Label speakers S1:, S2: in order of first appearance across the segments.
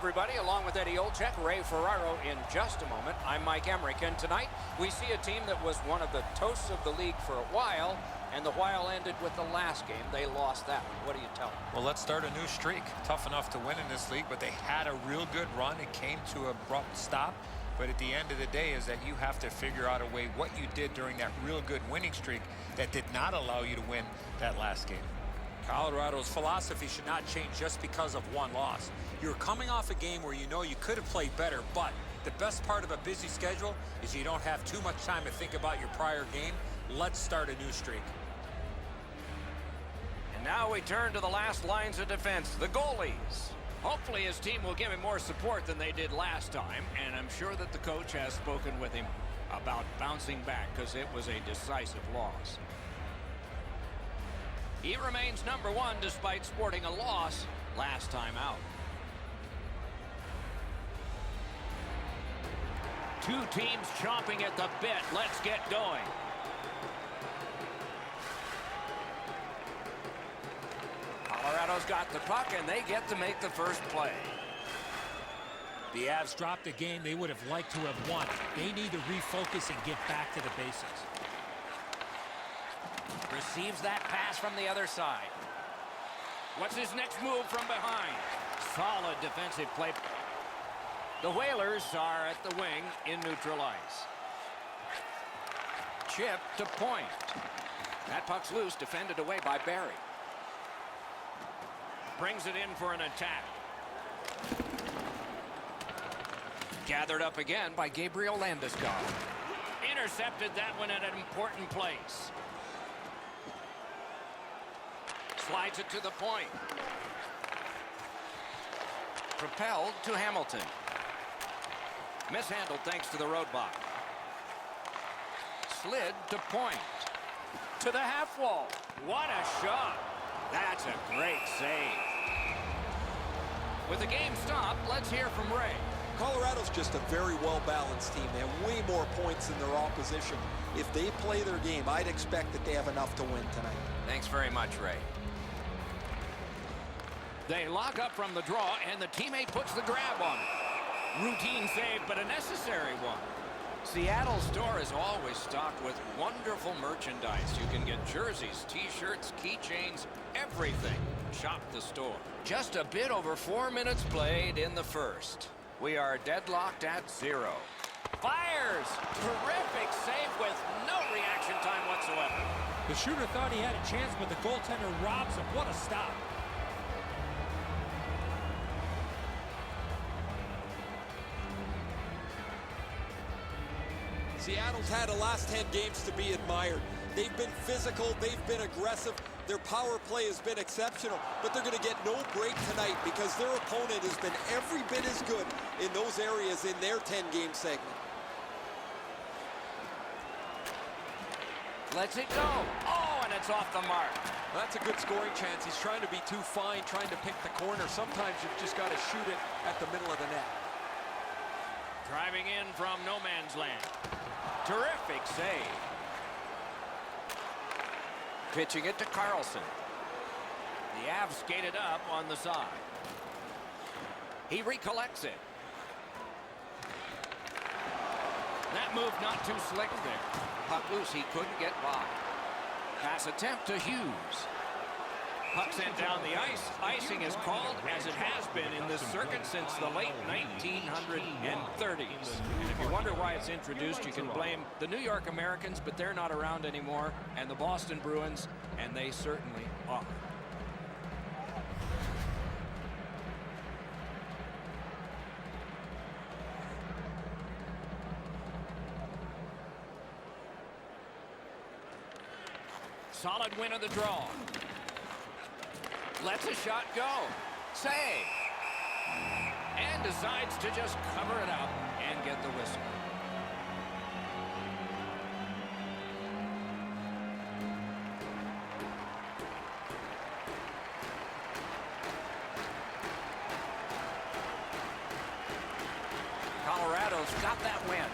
S1: everybody. Along with Eddie Olczyk, Ray Ferraro in just a moment. I'm Mike Emmerich, and tonight we see a team that was one of the toasts of the league for a while, and the while ended with the last game. They lost that one. What do you tell them?
S2: Well, let's start a new streak. Tough enough to win in this league, but they had a real good run. It came to an abrupt stop. But at the end of the day is that you have to figure out a way what you did during that real good winning streak that did not allow you to win that last game.
S3: Colorado's philosophy should not change just because of one loss. You're coming off a game where you know you could have played better, but the best part of a busy schedule is you don't have too much time to think about your prior game. Let's start a new streak.
S1: And now we turn to the last lines of defense, the goalies. Hopefully his team will give him more support than they did last time, and I'm sure that the coach has spoken with him about bouncing back because it was a decisive loss. He remains number one despite sporting a loss last time out. Two teams chomping at the bit. Let's get going. Colorado's got the puck, and they get to make the first play.
S4: The Avs dropped a game they would have liked to have won. They need to refocus and get back to the basics.
S1: Receives that pass from the other side. What's his next move from behind? Solid defensive play. The Whalers are at the wing in neutral ice. Chip to point. That puck's loose, defended away by Barry. Brings it in for an attack. Gathered up again by Gabriel Landeskog. Intercepted that one at an important place. Slides it to the point. Propelled to Hamilton. Mishandled thanks to the roadblock. Slid to point. To the half wall. What a shot. That's a great save. With the game stopped, let's hear from Ray.
S5: Colorado's just a very well-balanced team. They have way more points than their opposition. If they play their game, I'd expect that they have enough to win tonight.
S1: Thanks very much, Ray. They lock up from the draw, and the teammate puts the grab on it. Routine save, but a necessary one. Seattle's store is always stocked with wonderful merchandise. You can get jerseys, t-shirts, keychains, everything. Shop the store. Just a bit over 4 minutes played in the first. We are deadlocked at 0. Fires! Terrific save with no reaction time whatsoever.
S4: The shooter thought he had a chance, but the goaltender robs him. What a stop.
S5: Seattle's had the last 10 games to be admired. They've been physical, they've been aggressive, their power play has been exceptional, but they're going to get no break tonight because their opponent has been every bit as good in those areas in their 10-game segment.
S1: Lets it go. Oh, and it's off the mark.
S5: That's a good scoring chance. He's trying to be too fine, trying to pick the corner. Sometimes you've just got to shoot it at the middle of the net.
S1: Driving in from no man's land. Terrific save. Pitching it to Carlson. The Avs skated up on the side. He recollects it. That move not too slick there. Puck loose, he couldn't get by. Pass attempt to Hughes. Puck sent down the ice. Icing is called, as it has been in this circuit since the late 1930s. And if you wonder why it's introduced, you can blame the New York Americans, but they're not around anymore, and the Boston Bruins, and they certainly are. Solid win of the draw. Lets a shot go. Save. And decides to just cover it up and get the whistle. Colorado's got that win.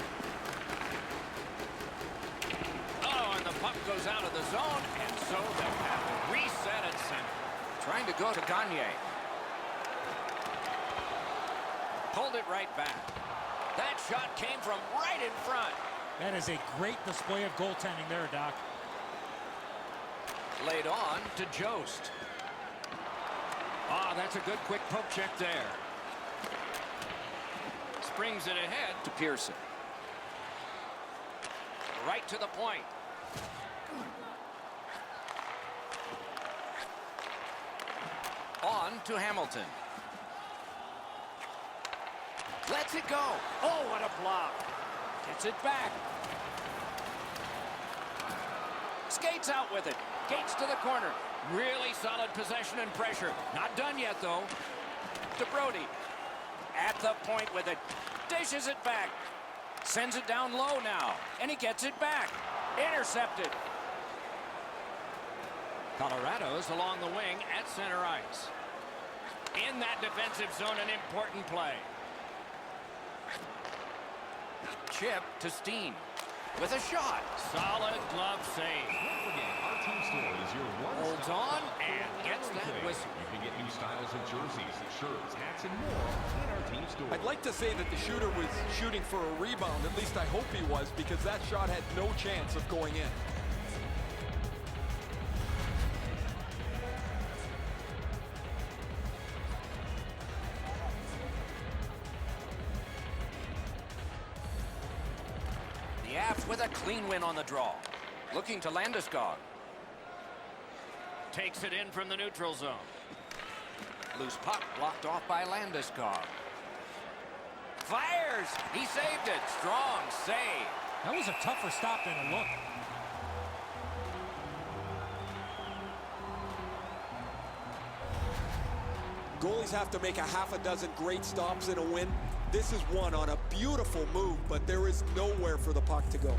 S1: Oh, and the puck goes out of the zone, and so they'll have to reset at center. Trying to go to Gagne. Pulled it right back. That shot came from right in front.
S4: That is a great display of goaltending there, Doc.
S1: Laid on to Jost. Ah, that's a good quick poke check there. Springs it ahead to Pearson. Right to the point. On to Hamilton. Lets it go. Oh, what a block. Gets it back. Skates out with it. Gates to the corner. Really solid possession and pressure. Not done yet, though. To Brody. At the point with it. Dishes it back. Sends it down low now. And he gets it back. Intercepted. Colorado's along the wing at center ice. In that defensive zone, an important play. Chip to Steen. With a shot. Solid glove save.
S6: Don't forget, our team store is your one-stop
S1: Holds on
S6: shop for
S1: and gets that
S6: everything.
S1: whistle.
S6: You can get new styles of jerseys, shirts, hats, and more in our team store.
S5: I'd like to say that the shooter was shooting for a rebound. At least I hope he was, because that shot had no chance of going in.
S1: The Avs with a clean win on the draw. Looking to Landeskog. Takes it in from the neutral zone. Loose puck blocked off by Landeskog. Fires! He saved it. Strong save.
S4: That was a tougher stop than it looked.
S5: Goalies have to make a half a dozen great stops in a win. This is one on a beautiful move, but there is nowhere for the puck to go.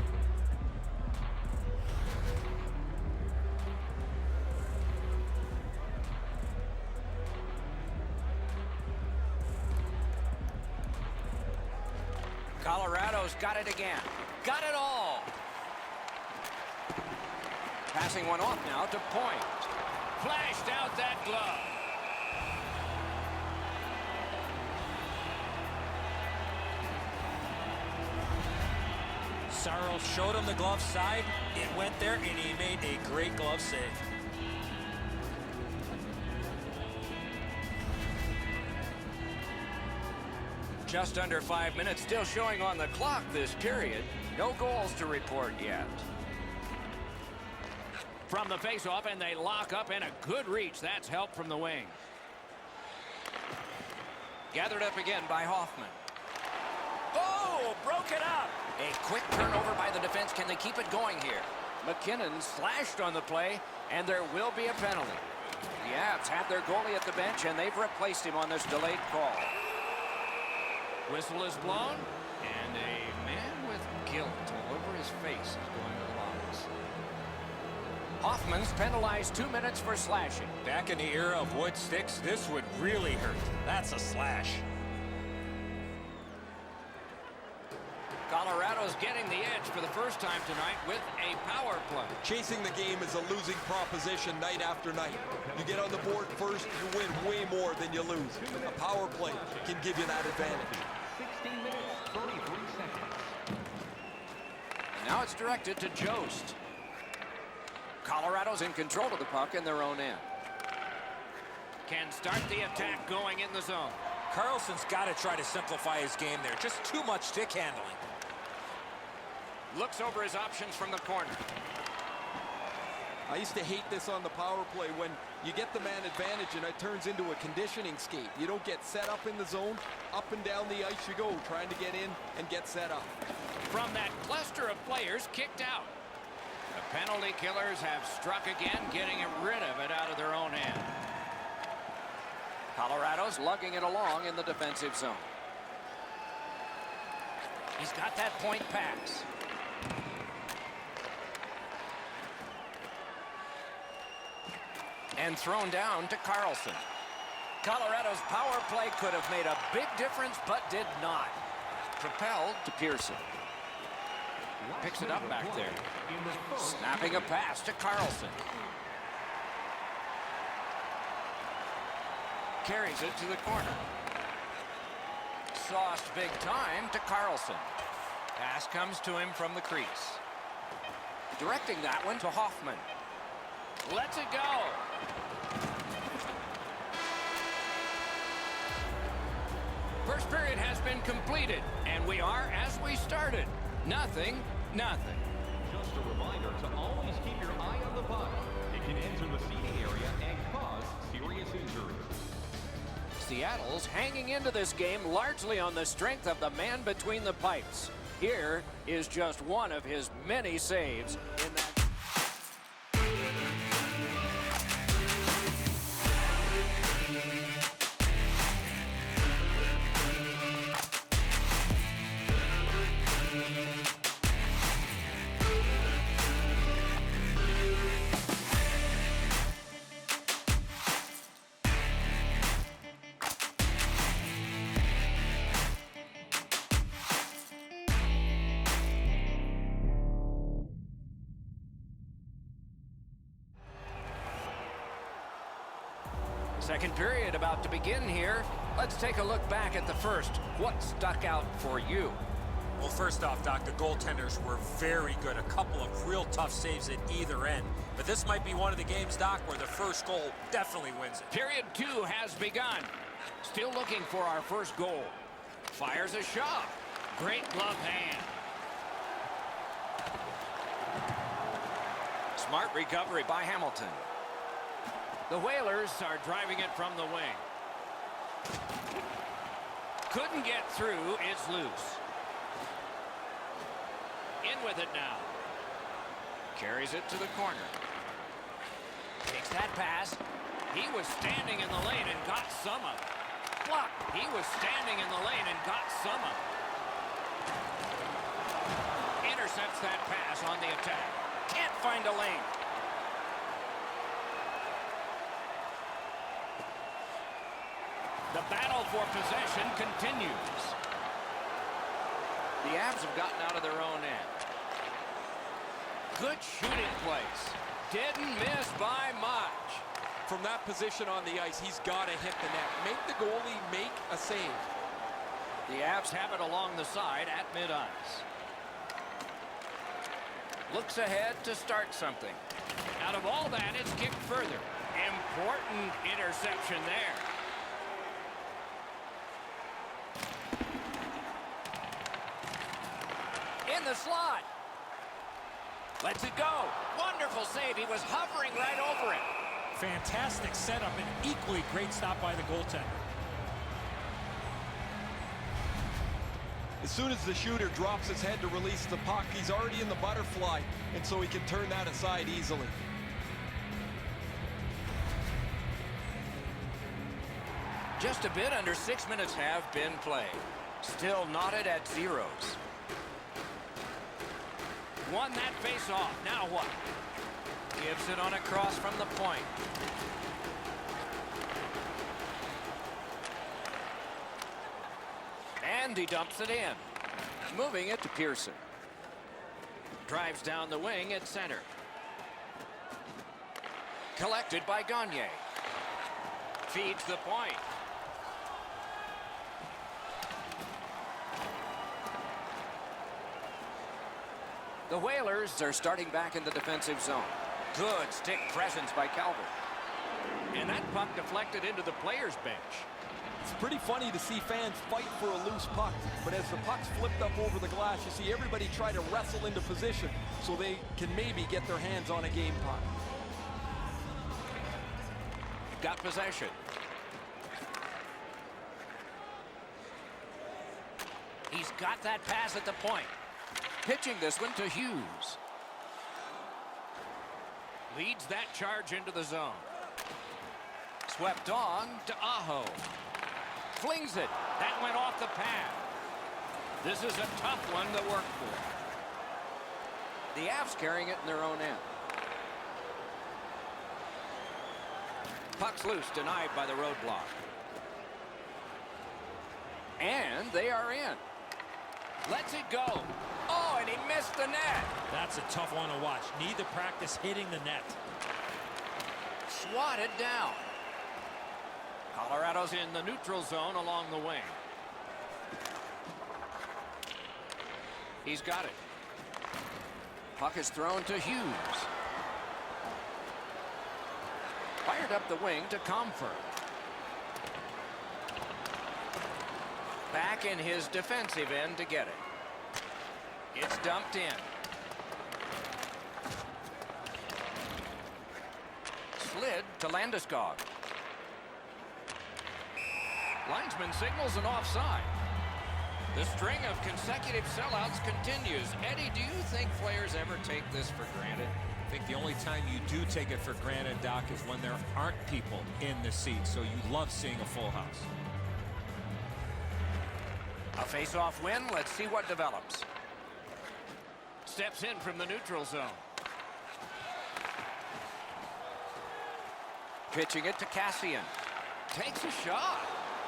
S1: Colorado's got it again. Got it all. Passing one off now to Point. Flashed out that glove.
S3: Saros showed him the glove side. It went there, and he made a great glove save.
S1: Just under 5 minutes still showing on the clock this period. No goals to report yet. From the faceoff, and they lock up, and a good reach. That's help from the wing. Gathered up again by Hoffman. Oh, broke it up. A quick turnover by the defense. Can they keep it going here? McKinnon slashed on the play, and there will be a penalty. The Avs have their goalie at the bench, and they've replaced him on this delayed call. Whistle is blown, and a man with guilt all over his face is going to the box. Hoffman's penalized 2 minutes for slashing.
S3: Back in the era of wood sticks, this would really hurt. That's a slash.
S1: Colorado's getting the edge for the first time tonight with a power play.
S5: Chasing the game is a losing proposition night after night. You get on the board first, you win way more than you lose. A power play can give you that advantage.
S6: 16 minutes, 33 seconds.
S1: And now it's directed to Jost. Colorado's in control of the puck in their own end. Can start the attack going in the zone.
S3: Carlson's got to try to simplify his game there. Just too much stick handling.
S1: Looks over his options from the corner.
S5: I used to hate this on the power play when you get the man advantage and it turns into a conditioning skate. You don't get set up in the zone. Up and down the ice you go, trying to get in and get set up.
S1: From that cluster of players kicked out. The penalty killers have struck again, getting rid of it out of their own end. Colorado's lugging it along in the defensive zone. He's got that point pass. And thrown down to Carlson. Colorado's power play could have made a big difference, but did not. Propelled to Pearson. Picks it up back there. Snapping a pass to Carlson. Carries it to the corner. sauced big time to Carlson. Pass comes to him from the crease. Directing that one to Hoffman. Lets it go. First period has been completed, and we are as we started. Nothing.
S6: Just a reminder to always keep your eye on the puck. It can enter the seating area and cause serious injury.
S1: Seattle's hanging into this game largely on the strength of the man between the pipes. Here is just one of his many saves in that. Second period about to begin here. Let's take a look back at the first. What stuck out for you?
S3: Well, first off, Doc, the goaltenders were very good. A couple of real tough saves at either end. But this might be one of the games, Doc, where the first goal definitely wins it.
S1: Period 2 has begun. Still looking for our first goal. Fires a shot. Great glove hand. Smart recovery by Hamilton. The Whalers are driving it from the wing. Couldn't get through. It's loose. In with it now. Carries it to the corner. Takes that pass. He was standing in the lane and got some of it. Block. He was standing in the lane and got some of it. Intercepts that pass on the attack. Can't find a lane. The battle for possession continues. The Avs have gotten out of their own end. Good shooting place. Didn't miss by much.
S5: From that position on the ice, he's got to hit the net. Make the goalie make a save.
S1: The Avs have it along the side at mid-ice. Looks ahead to start something. Out of all that, it's kicked further. Important interception there. In the slot. Lets it go. Wonderful save. He was hovering right over it.
S4: Fantastic setup and equally great stop by the goaltender.
S5: As soon as the shooter drops his head to release the puck, he's already in the butterfly, and so he can turn that aside easily.
S1: Just a bit under 6 minutes have been played. Still knotted at zeros. Won that face-off. Now what? Gives it on a cross from the point. And he dumps it in. Moving it to Pearson. Drives down the wing at center. Collected by Gagne. Feeds the point. The Whalers are starting back in the defensive zone. Good stick presence by Calvert. And that puck deflected into the players' bench.
S5: It's pretty funny to see fans fight for a loose puck, but as the puck's flipped up over the glass, you see everybody try to wrestle into position so they can maybe get their hands on a game puck.
S1: Got possession. He's got that pass at the point. Pitching this one to Hughes. Leads that charge into the zone. Swept on to Aho. Flings it. That went off the pad. This is a tough one to work for. The Avs carrying it in their own end. Puck's loose, denied by the roadblock. And they are in. Lets it go. Oh, and he missed the net.
S4: That's a tough one to watch. Need to practice hitting the net.
S1: Swatted down. Colorado's in the neutral zone along the wing. He's got it. Puck is thrown to Hughes. Fired up the wing to Comfort. Back in his defensive end to get it. It's dumped in. Slid to Landeskog. Linesman signals an offside. The string of consecutive sellouts continues. Eddie, do you think players ever take this for granted?
S4: I think the only time you do take it for granted, Doc, is when there aren't people in the seats, so you love seeing a full house.
S1: A face-off win. Let's see what develops. Steps in from the neutral zone. Pitching it to Cassian. Takes a shot.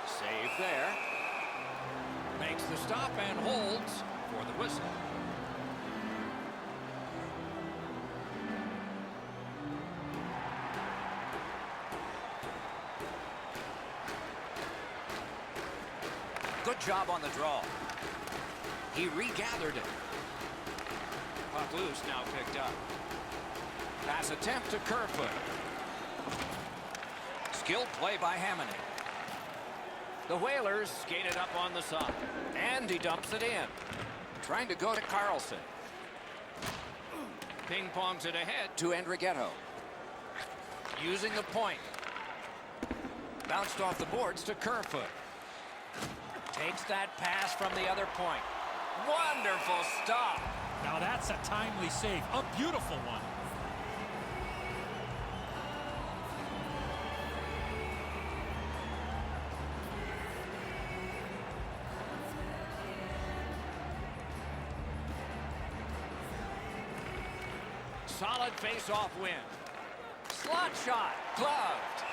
S1: Save there. Makes the stop and holds for the whistle. Good job on the draw. He regathered it. Puck loose, now picked up. Pass attempt to Kerfoot. Skilled play by Hammond. The Whalers skated up on the side. And he dumps it in. Trying to go to Carlson. Ping-pongs it ahead to Andrighetto. Using the point. Bounced off the boards to Kerfoot. Takes that pass from the other point. Wonderful stop.
S4: Now that's a timely save. A beautiful one.
S1: Solid face-off win. Slot shot. Gloved.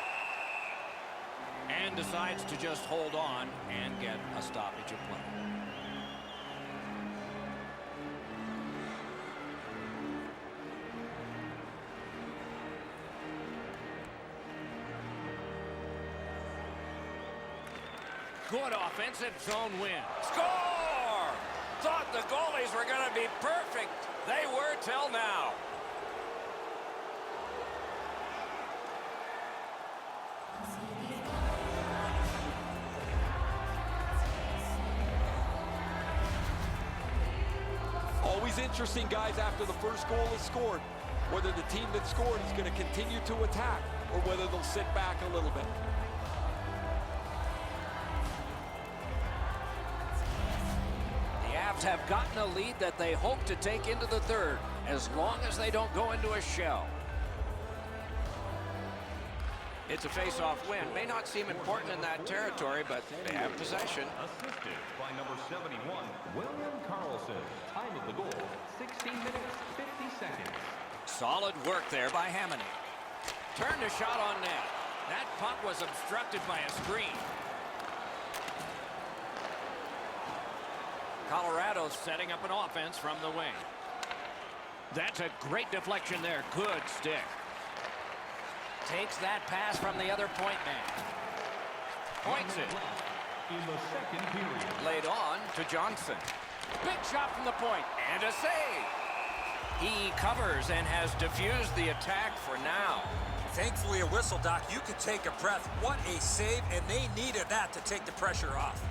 S1: And decides to just hold on and get a stoppage of play. Good offensive zone win. Score! Thought the goalies were going to be perfect. They were till now.
S5: Always interesting, guys, after the first goal is scored, whether the team that scored is going to continue to attack or whether they'll sit back a little bit.
S1: The Avs have gotten a lead that they hope to take into the third, as long as they don't go into a shell. It's a face-off win. May not seem important in that territory, but they have possession.
S6: Assisted by number 71, William Karlsson. Time of the goal, 16 minutes, 50 seconds.
S1: Solid work there by Hammond. Turned a shot on net. That puck was obstructed by a screen. Colorado's setting up an offense from the wing. That's a great deflection there. Good stick. Takes that pass from the other point man. Points it.
S6: In the second period.
S1: Laid on to Johnson. Big shot from the point. And a save. He covers and has diffused the attack for now.
S3: Thankfully, a whistle, Doc. You could take a breath. What a save, and they needed that to take the pressure off.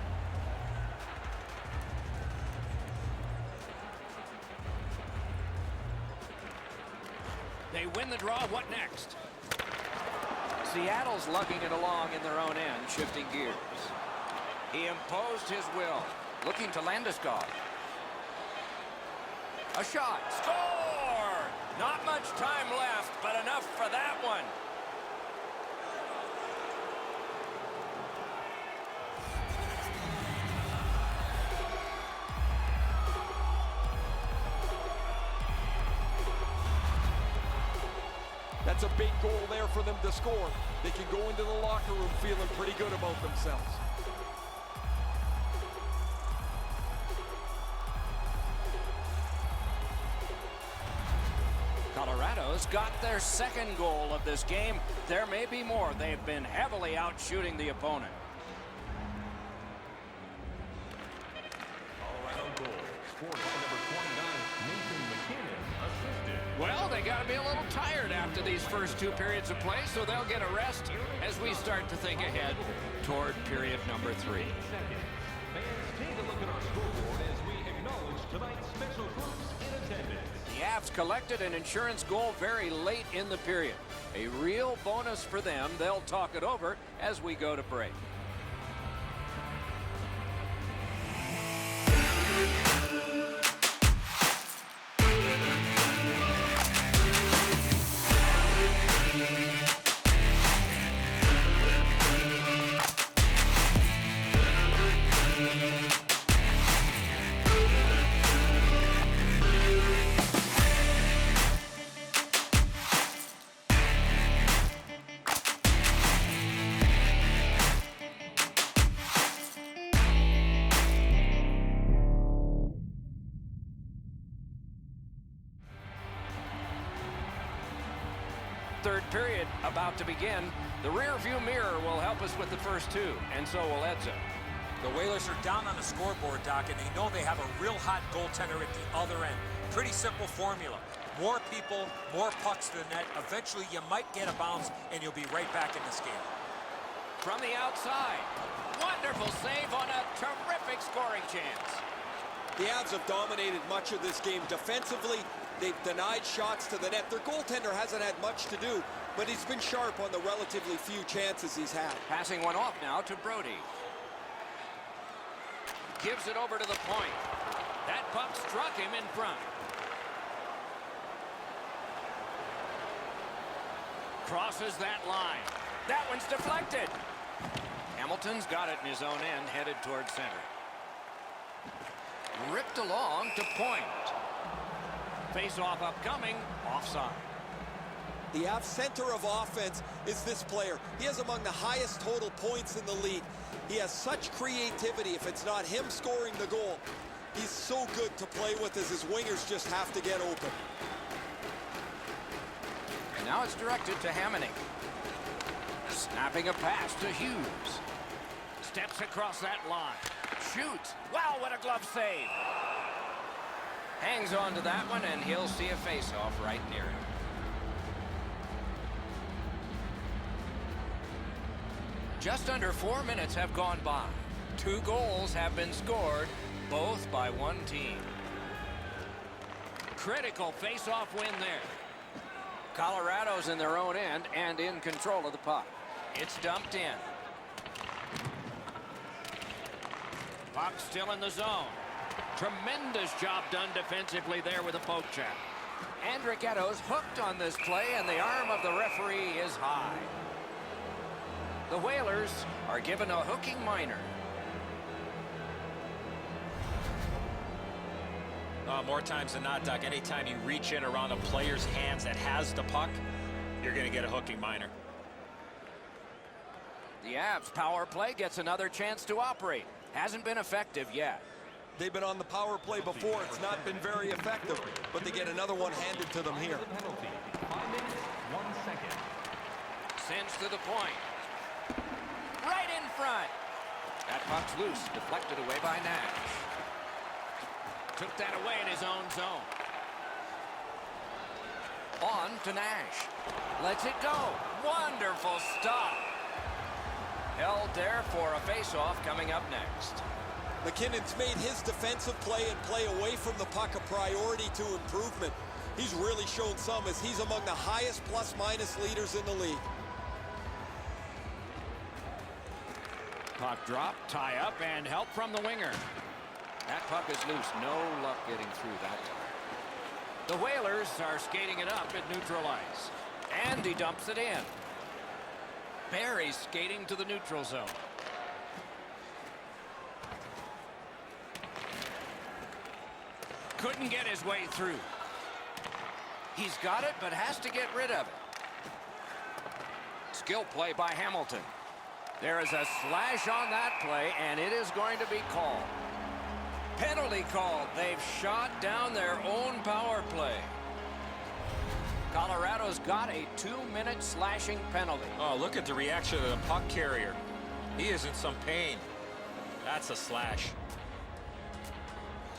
S1: They win the draw. What next? Seattle's lugging it along in their own end, shifting gears. He imposed his will, looking to Landeskog. A shot. Score! Not much time left, but enough for that one.
S5: That's a big goal there for them to score. They can go into the locker room feeling pretty good about themselves.
S1: Colorado's got their second goal of this game. There may be more. They've been heavily out shooting the opponent.
S6: Colorado goal, scored by number
S1: they got to be a little tired after these first 2 periods of play, so they'll get a rest as we start to think ahead toward period number 3.
S6: Fans, take a look at our scoreboard as we acknowledge tonight's special groups in attendance.
S1: The Avs collected an insurance goal very late in the period. A real bonus for them. They'll talk it over as we go to break. Third period about to begin. The rear view mirror will help us with the first 2, and so will Edzo.
S3: The Whalers are down on the scoreboard, Doc, and they know they have a real hot goaltender at the other end. Pretty simple formula. More people, more pucks to the net. Eventually, you might get a bounce, and you'll be right back in this game.
S1: From the outside, wonderful save on a terrific scoring chance.
S5: The Avs have dominated much of this game defensively. They've denied shots to the net. Their goaltender hasn't had much to do, but he's been sharp on the relatively few chances he's had.
S1: Passing one off now to Brody. Gives it over to the point. That puck struck him in front. Crosses that line. That one's deflected. Hamilton's got it in his own end, headed towards center. Ripped along to point. Face-off upcoming, offside.
S5: The Avs center of offense is this player. He has among the highest total points in the league. He has such creativity if it's not him scoring the goal. He's so good to play with as his wingers just have to get open.
S1: And now it's directed to Hamonic. Snapping a pass to Hughes. Steps across that line. Shoots. Wow, what a glove save. Hangs on to that one, and he'll see a face-off right near him. Just under 4 minutes have gone by. 2 goals have been scored, both by one team. Critical face-off win there. Colorado's in their own end and in control of the puck. It's dumped in. Puck still in the zone. Tremendous job done defensively there with a poke check. Andrighetto's hooked on this play, and the arm of the referee is high. The Whalers are given a hooking minor.
S3: More times than not, Doc, anytime you reach in around a player's hands that has the puck, you're going to get a hooking minor.
S1: The Avs power play gets another chance to operate. Hasn't been effective yet.
S5: They've been on the power play before. It's not been very effective, but they get another one handed to them here.
S6: The penalty, 5 minutes, 1 second.
S1: Sends to the point. Right in front. That puck's loose, deflected away by Nash. Took that away in his own zone. On to Nash. Lets it go. Wonderful stop. Held there for a face-off coming up next.
S5: McKinnon's made his defensive play and play away from the puck a priority to improvement. He's really shown some as he's among the highest plus-minus leaders in the league.
S1: Puck drop, tie up, and help from the winger. That puck is loose. No luck getting through that one. The Whalers are skating it up at neutral ice. And he dumps it in. Barry's skating to the neutral zone. Couldn't get his way through. He's got it, but has to get rid of it. Skill play by Hamilton. There is a slash on that play, and it is going to be called. Penalty called. They've shot down their own power play. Colorado's got a 2-minute slashing penalty.
S3: Oh, look at the reaction of the puck carrier. He is in some pain. That's a slash.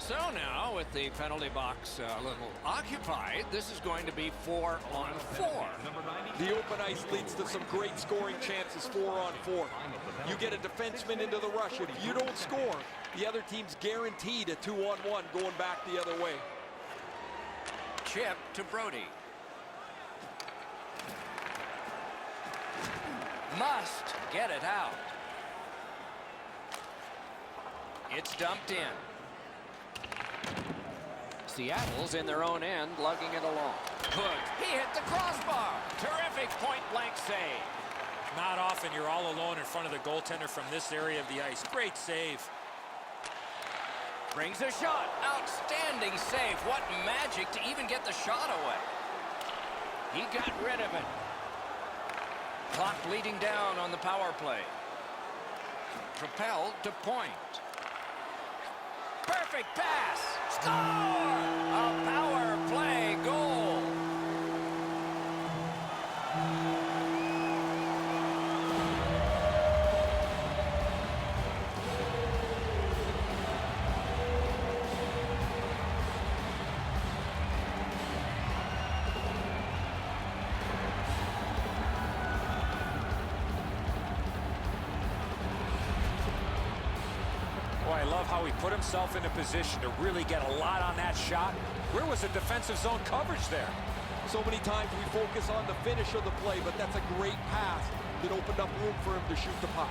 S1: So now, with the penalty box a little occupied, this is going to be 4-on-4.
S5: The open ice leads to some great scoring chances, 4-on-4. You get a defenseman into the rush. If you don't score, the other team's guaranteed a 2-on-1 going back the other way.
S1: Chip to Brody. Must get it out. It's dumped in. Seattle's in their own end, lugging it along. Hook. He hit the crossbar. Terrific point-blank save.
S3: Not often you're all alone in front of the goaltender from this area of the ice. Great save.
S1: Brings a shot. Outstanding save. What magic to even get the shot away. He got rid of it. Clock bleeding down on the power play. Propelled to point. Perfect pass. Score! A power play goal.
S3: I love how he put himself in a position to really get a lot on that shot. Where was the defensive zone coverage there?
S5: So many times we focus on the finish of the play, but that's a great pass that opened up room for him to shoot the puck.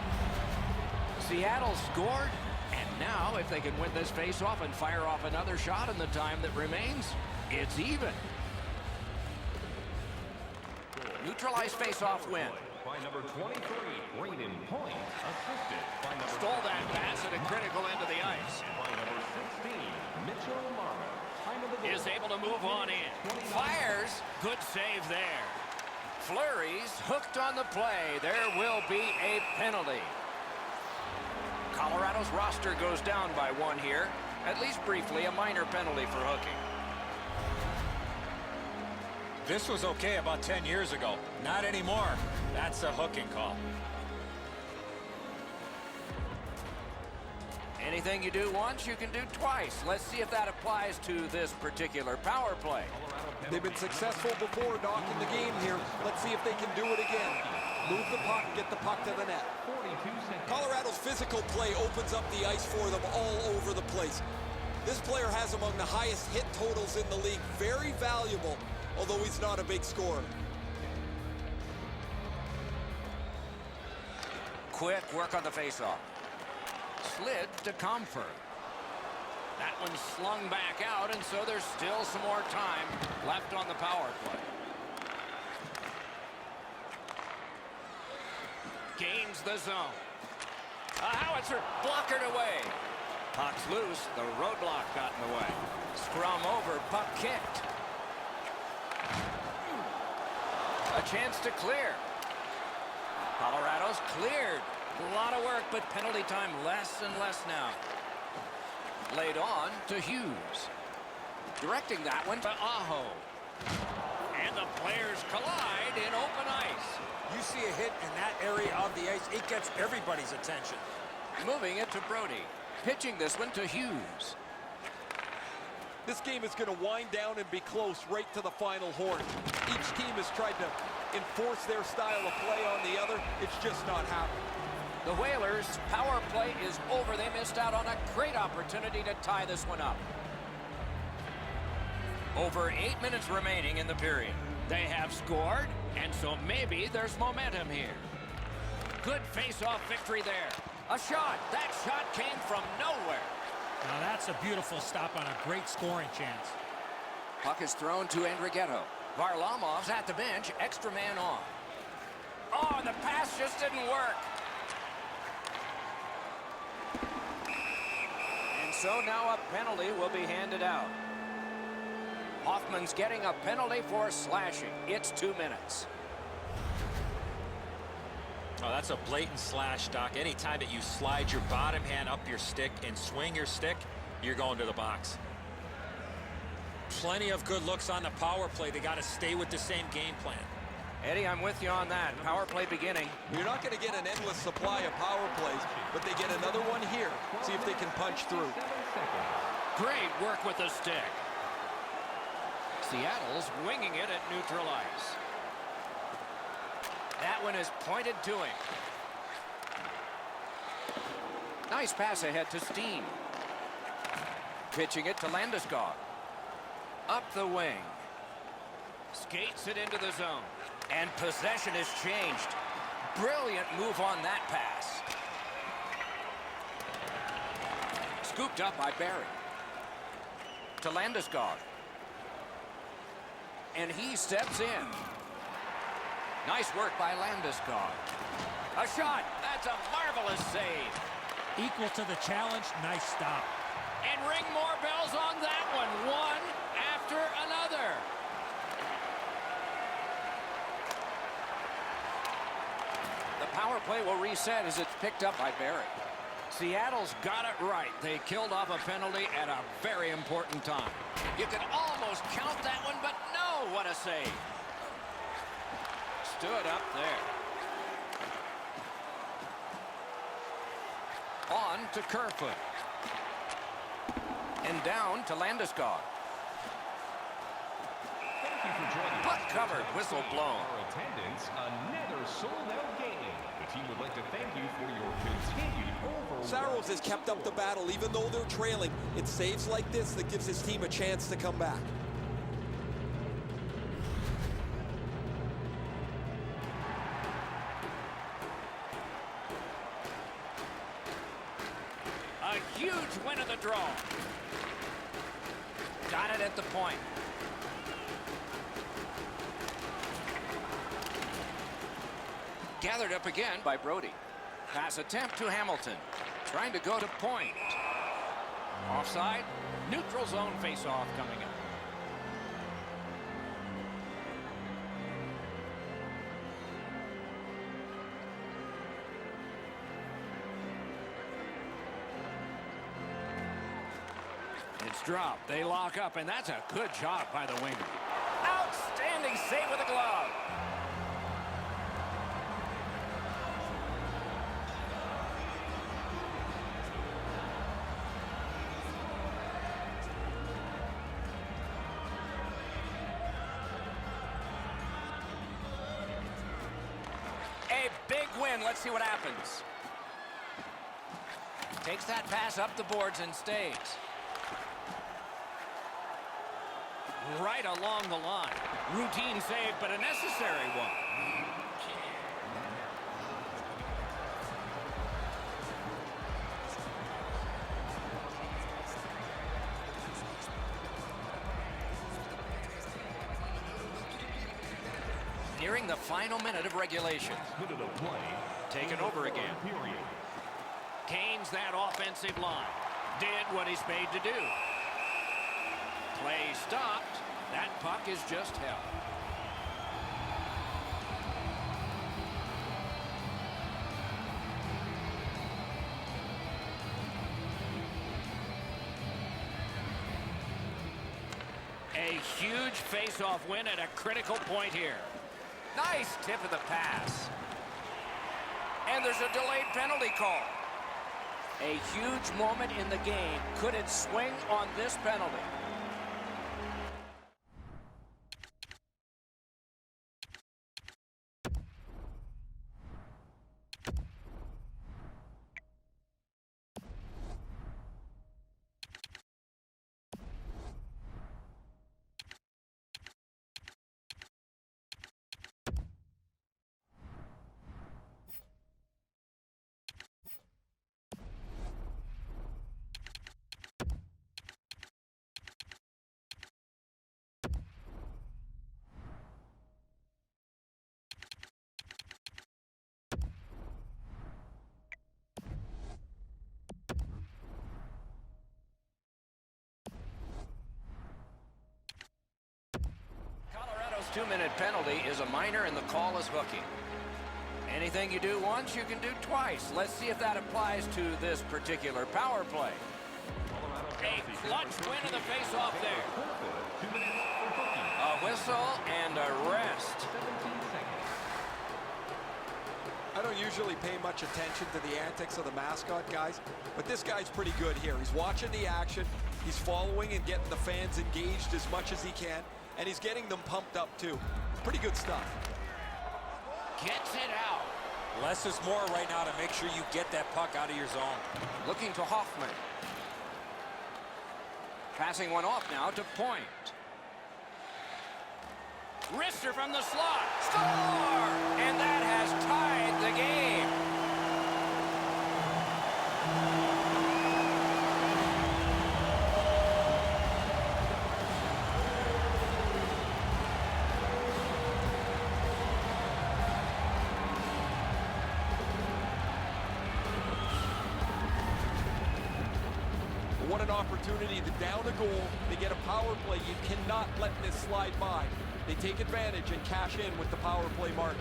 S1: Seattle scored, and now if they can win this face-off and fire off another shot in the time that remains, it's even. Neutralized face-off win.
S6: By number 23, Braden Point, assisted by number
S1: Stole that pass at a critical end of the ice.
S6: by number 16, Mitchell Marner. Time of the goal.
S1: Is able to move on in. Fires. Good save there. Fleury's hooked on the play. There will be a penalty. Colorado's roster goes down by one here. At least briefly, a minor penalty for hooking.
S3: This was okay about 10 years ago. Not anymore. That's a hooking call.
S1: Anything you do once, you can do twice. Let's see if that applies to this particular power play.
S5: They've been successful before, Doc, in the game here. Let's see if they can do it again. Move the puck, get the puck to the net.
S6: 42 seconds.
S5: Colorado's physical play opens up the ice for them all over the place. This player has among the highest hit totals in the league. Very valuable, although he's not a big scorer.
S1: Quick work on the faceoff. Slid to Comfort. That one's slung back out, and so there's still some more time left on the power play. Gains the zone. A howitzer blockered away. Puck's loose. The roadblock got in the way. Scrum over. Puck kicked. A chance to clear. Colorado's cleared. A lot of work, but penalty time less and less now. Laid on to Hughes. Directing that one to Aho. And the players collide in open ice.
S3: You see a hit in that area of the ice, it gets everybody's attention.
S1: Moving it to Brody. Pitching this one to Hughes.
S5: This game is going to wind down and be close right to the final horn. Each team has tried to enforce their style of play on the other. It's just not happening.
S1: The Whalers' power play is over. They missed out on a great opportunity to tie this one up. Over 8 minutes remaining in the period. They have scored, and so maybe there's momentum here. Good face-off victory there. A shot. That shot came from nowhere.
S4: Now that's a beautiful stop on a great scoring chance.
S1: Puck is thrown to Andrighetto. Varlamov's at the bench. Extra man on. Oh, the pass just didn't work. And so now a penalty will be handed out. Hoffman's getting a penalty for slashing. It's 2 minutes.
S3: Oh, that's a blatant slash, Doc. Anytime that you slide your bottom hand up your stick and swing your stick, you're going to the box. Plenty of good looks on the power play. They got to stay with the same game plan.
S1: Eddie, I'm with you on that. Power play beginning.
S5: You're not going to get an endless supply of power plays, but they get another one here. See if they can punch through.
S6: 7 seconds.
S1: Great work with the stick. Seattle's winging it at neutral ice. That one is pointed to him. Nice pass ahead to Steen. Pitching it to Landeskog. Up the wing. Skates it into the zone. And possession has changed. Brilliant move on that pass. Scooped up by Barry. To Landeskog. And he steps in. Nice work by Landeskog. A shot. That's a marvelous save.
S4: Equal to the challenge. Nice stop.
S1: And ring more bells on that one. One after another. The power play will reset as it's picked up by Barry. Seattle's got it right. They killed off a penalty at a very important time. You could almost count that one, but no, what a save. Stood up there. On to Kerfoot. And down to Landeskog.
S6: Thank you for joining us.
S1: Puck covered, whistle blown.
S6: Our attendance, another sold-out game. The team would like to thank you for your continued overwhelming.
S5: Saros has kept up the battle even though they're trailing. It's saves like this that gives his team a chance to come back.
S1: A huge win of the draw. Got it at the point. Gathered up again by Brody. Pass attempt to Hamilton. Trying to go to point. Offside. Neutral zone face-off coming up. It's dropped. They lock up, and that's a good job by the winger. Outstanding save with a glove. A big win. Let's see what happens. Takes that pass up the boards and stays. Right along the line. Routine save, but a necessary one. Nearing the final minute of regulation.
S6: Minute of play.
S1: Taken over again.
S6: Period.
S1: Canes that offensive line. Did what he's paid to do. Play stopped. That puck is just held. A huge face-off win at a critical point here. Nice tip of the pass. And there's a delayed penalty call. A huge moment in the game. Could it swing on this penalty? Colorado's 2-minute penalty is a minor and the call is hooking. Anything you do once, you can do twice. Let's see if that applies to this particular power play. A clutch win in the face-off there.
S6: 2 minutes for hooking.
S1: A whistle and a rest.
S6: 17 seconds.
S5: I don't usually pay much attention to the antics of the mascot guys, but this guy's pretty good here. He's watching the action. He's following and getting the fans engaged as much as he can, and he's getting them pumped up too. Pretty good stuff.
S1: Gets it out.
S3: Less is more right now to make sure you get that puck out of your zone.
S1: Looking to Hoffman. Passing one off now to Point. Wrister from the slot. Score! And that has tied the game.
S5: What an opportunity to down a goal. They get a power play. You cannot let this slide by. They take advantage and cash in with the power play mark.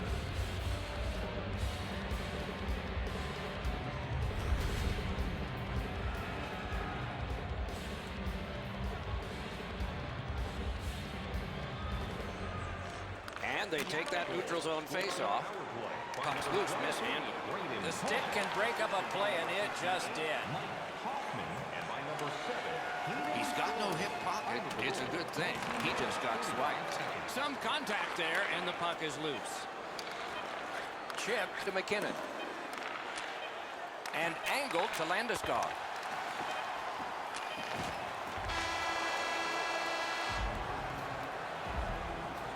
S1: And they take that neutral zone face-off. Puck's loose, mishandled. The stick can break up a play, and it just did. He's got no hip pocket. It's a good thing. He just got swiped. Some contact there, and the puck is loose. Chip to McKinnon. And angled to Landeskog.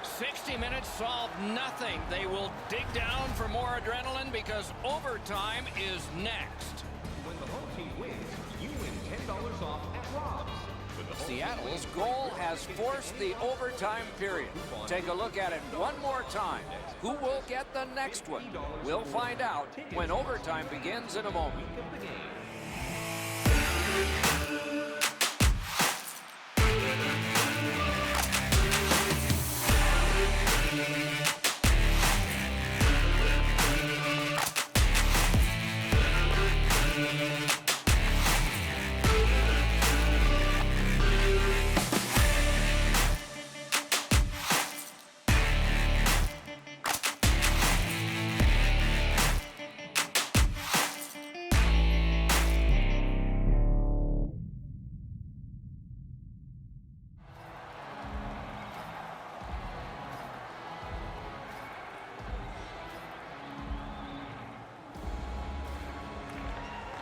S1: "60 minutes solved nothing. They will dig down for more adrenaline because overtime is next."
S6: When the home team wins, you win $10 off at Rob's.
S1: Seattle's goal has forced the overtime period. Take a look at it one more time. Who will get the next one? We'll find out when overtime begins in a moment.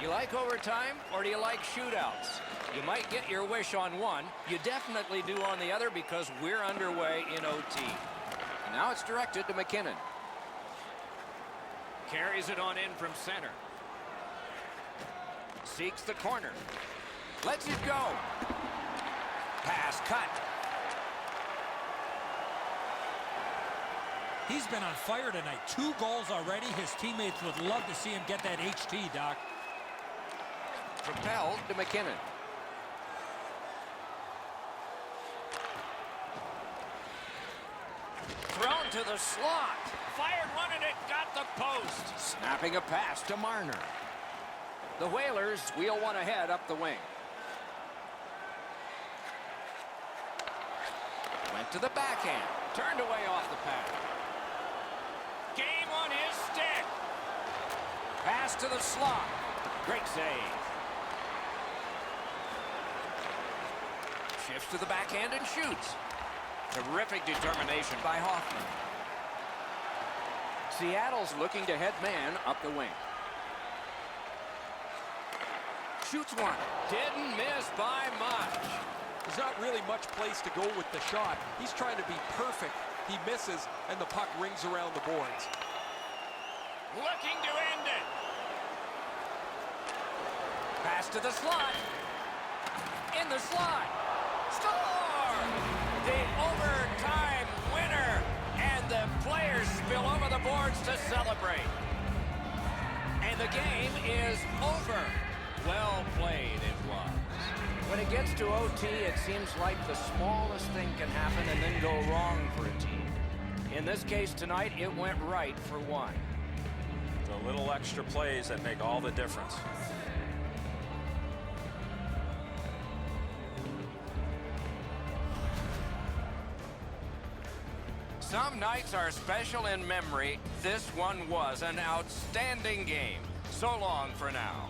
S1: You like overtime, or do you like shootouts? You might get your wish on one. You definitely do on the other because we're underway in OT. And now it's directed to McKinnon. Carries it on in from center. Seeks the corner. Lets it go. Pass cut.
S4: He's been on fire tonight. 2 goals already. His teammates would love to see him get that HT, Doc.
S1: Propelled to McKinnon. Thrown to the slot. Fired one and it got the post. Snapping a pass to Marner. The Whalers wheel one ahead up the wing. Went to the backhand. Turned away off the pad. Game on his stick. Pass to the slot. Great save. Shifts to the backhand and shoots. Terrific determination by Hoffman. Seattle's looking to head man up the wing. Shoots one. Didn't miss by much.
S5: There's not really much place to go with the shot. He's trying to be perfect. He misses, and the puck rings around the boards.
S1: Looking to end it. Pass to the slot. In the slot. Score! The overtime winner. And the players spill over the boards to celebrate. And the game is over. Well played it was. When it gets to OT, it seems like the smallest thing can happen and then go wrong for a team. In this case tonight, it went right for one.
S3: The little extra plays that make all the difference.
S1: Some nights are special in memory. This one was an outstanding game. So long for now.